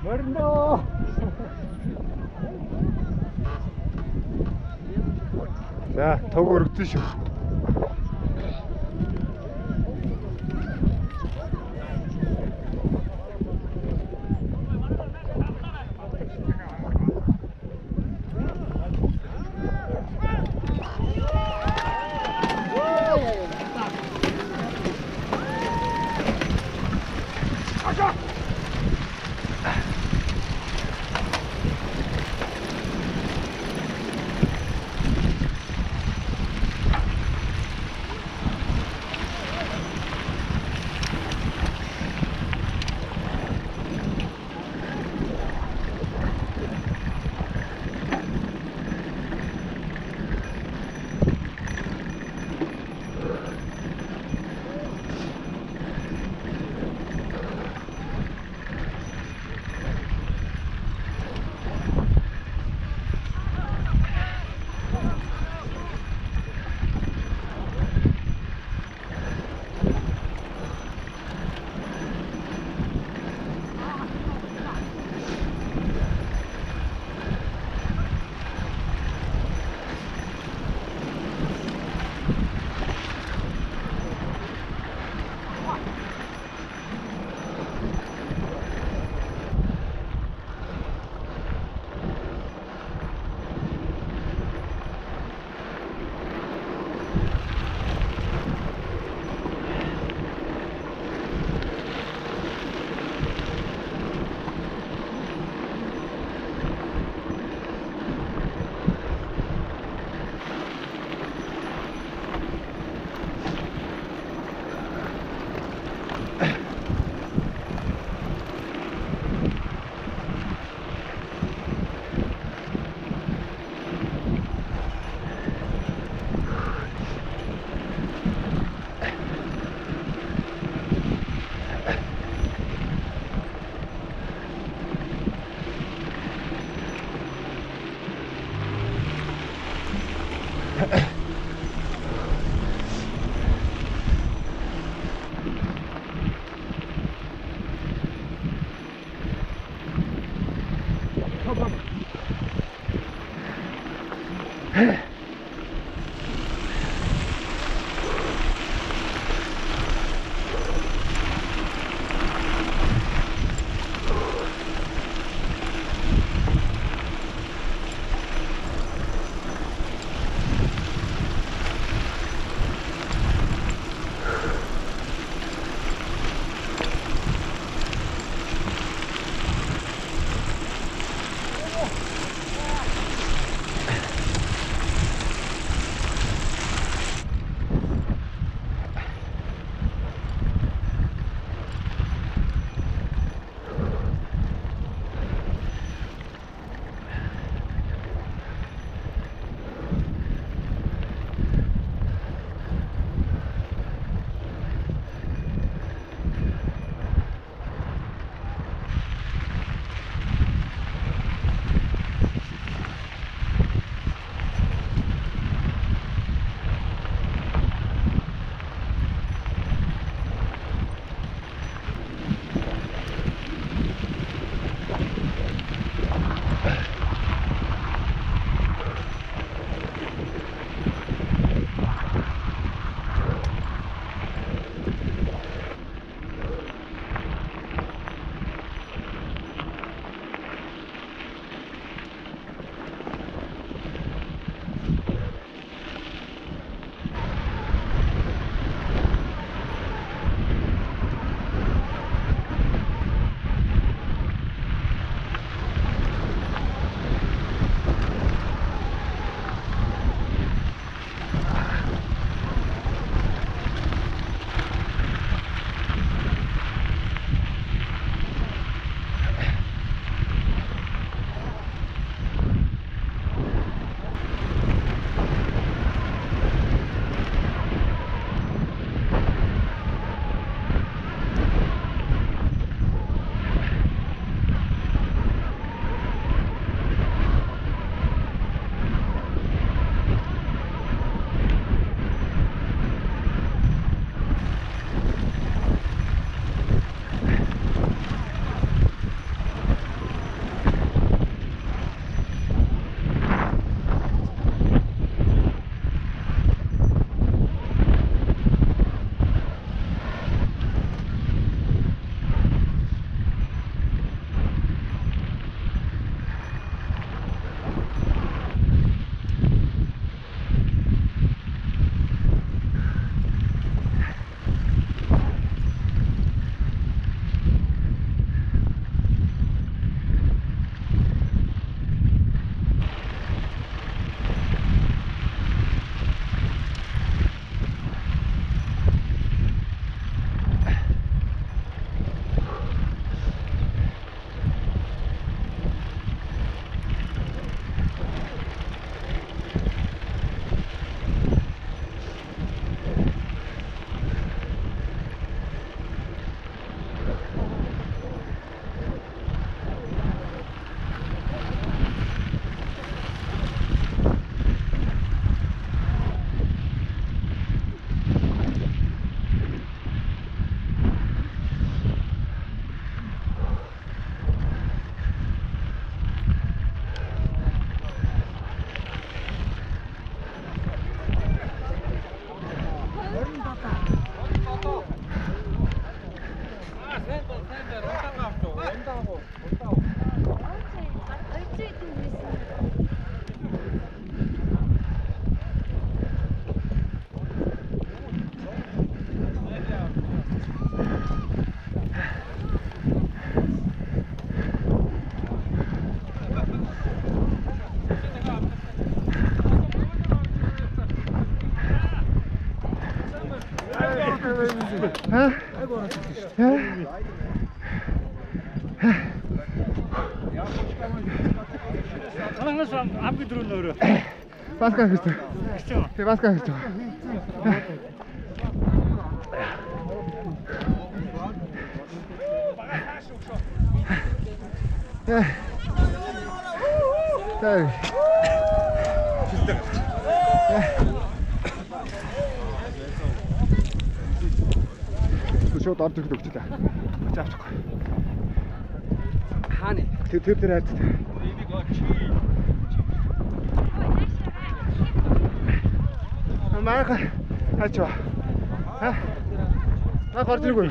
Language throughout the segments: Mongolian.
Marno! За, тог өргөдөн шүү. Манайнаас хамгийн дөрөв нөрөө. Баска гэж. Тэг баска гэж. Тэг. Шууд орж ирэх өгчлээ. Авчихгүй. Хааны. Тэр хайц. Марка хачва. Гарч иргүй.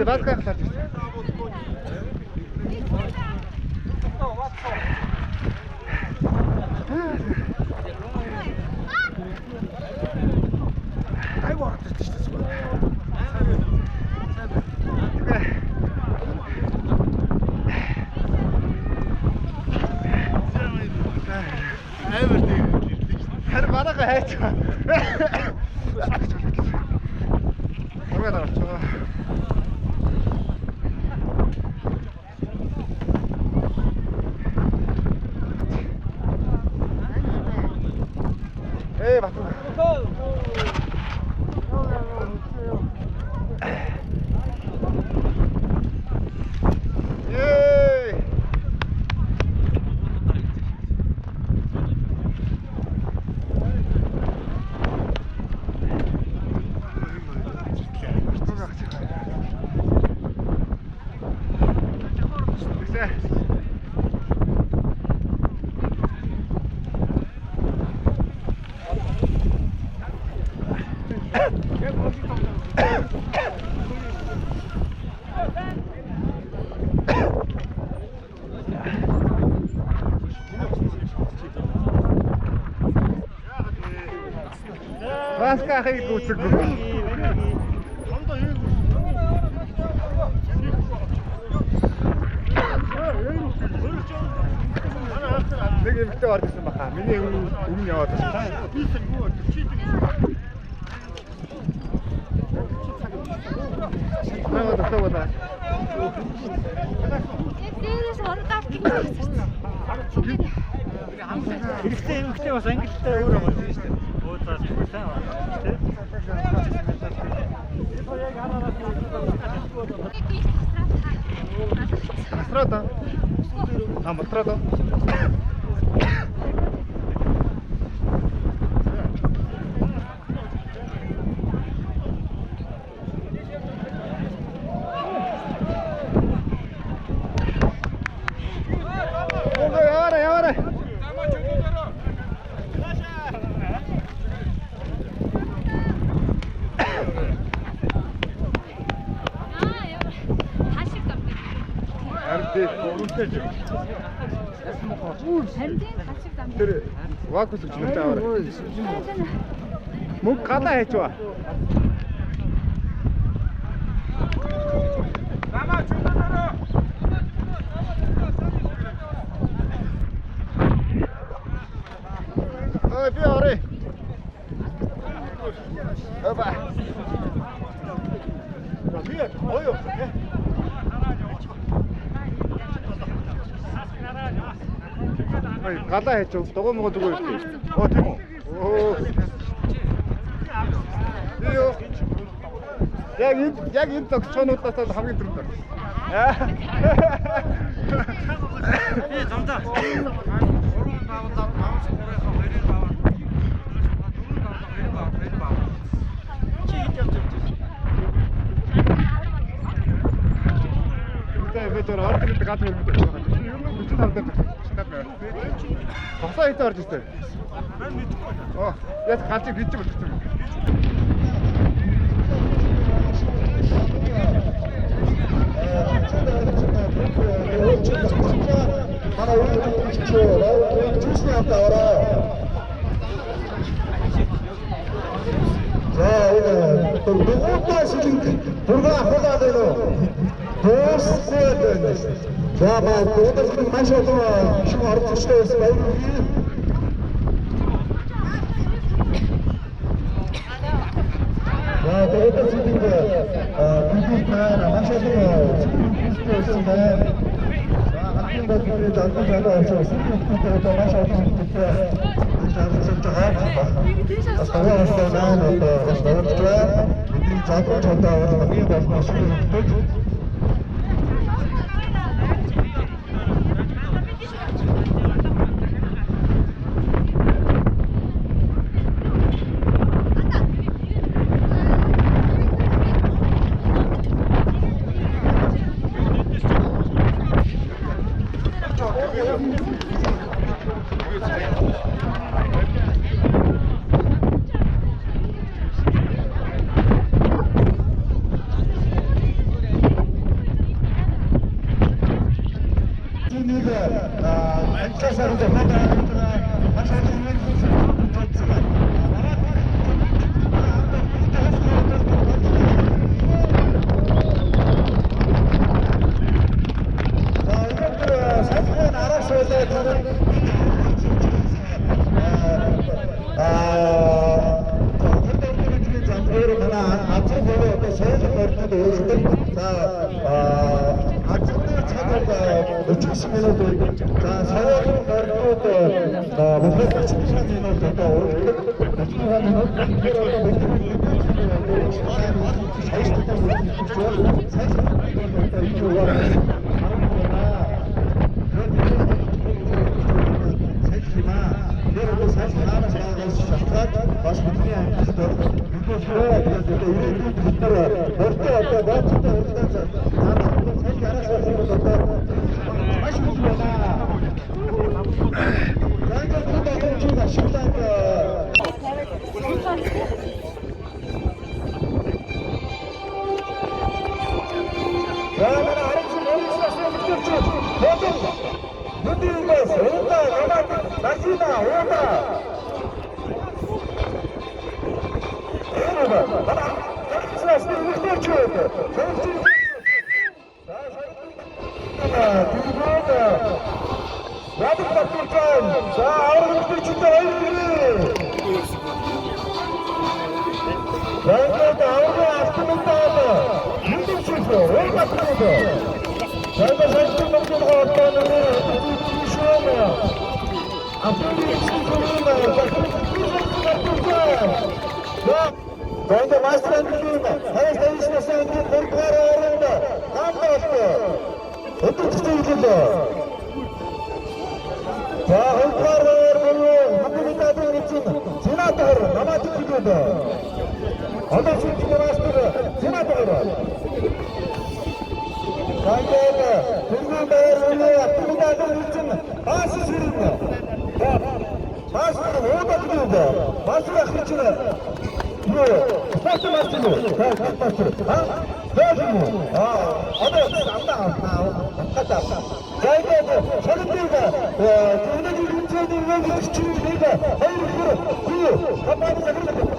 Баска гарч ирсэн. Айгуу хатчих шүү дээ. Харин бараага хайцгаа. Орой дараач. Бат. Баска хийг гүцэггүй. Нэг эмэгтэй орж ирсэн баха. Миний өмнө яваад байна. Дээрээс ондаа гинэ. Хэрэгтэй эмэгтэй бас ангилалтай өөрөө гоё шүү дээ. Ууцаас сайн байна. Астрада. Амтрада. Тэр вакуус гэж нэртэй аваа. Мөнгө гадаа хайчваа. Намаа чөлөөрөө. Ой би орой. Опа. Привет. Ой. Гадаа хайчих. Дугуй мөгөө дүгөө. Оо тийм үү. Оо. Йоо. Яг энэ тогтцоонуудаас хамгийн түрүүнд байна. Би замдаа. 3 баавлаад 5 сарынхаа 2 баавал. 4 баавлаа 2 баавал. Чи хэд явж байна? Би тэр ордонт гад мөрөнд байна. Юм уу 35 дээр. Босоо хитэ орж ирсэн. Мань мэдэхгүй. Оо, яс галчиг хийж болчихсон. манай үйлчлэгчид жүжигчний хамт аваарай. За энэ дугуйтай шилэнг бүргээ авахлаад байна уу? Дуусгүй байна. За маа дугуйтай маш олон шиг орцтой байсан баярлалаа. За 어떤 시즌 비슷한 마셔서 비슷해 있습니다. 학교 같은 데 안고 가서 스피드 또 마셔서 비슷해. 자, 진짜 상황에서는 어떤 우리 작품 전달을 하기 위해서 Bence maçtan düşüyorlar. Her değişmesen ki korkular ağırında. Tam bastı. Ötü çıkıydı. Ya korkular ağırında. Hakkını tadın için. Senatör. Namazı çıkıyordu. Onun için çıkıyordu. Senatör. Bence öyle. Kırgın değerli. Hakkını tadın için. Başı sürüyor. Başkanım orada gidiyordu. Başkanım içine. Yok. Nasıl başlıyor? Nasıl başlıyor? Ha? Gördün mü? Hadi. Hatta. Gel. Çabuk değil de. Devlet yürütüyordu. Ve küçüğü değil de. Hayır yürü. Kapağınıza girin.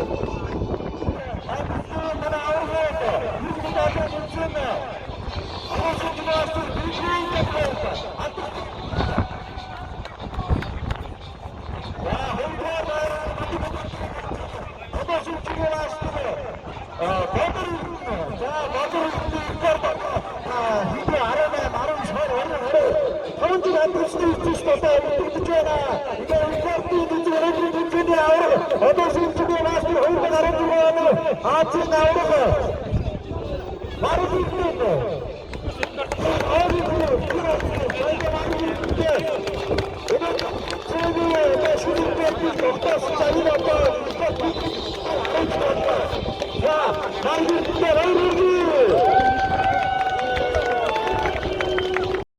Bana ağır oldu. Yürü zaten yürütüyordu. Ama şimdi açtım. Büyüğü yapıyordu. Ya,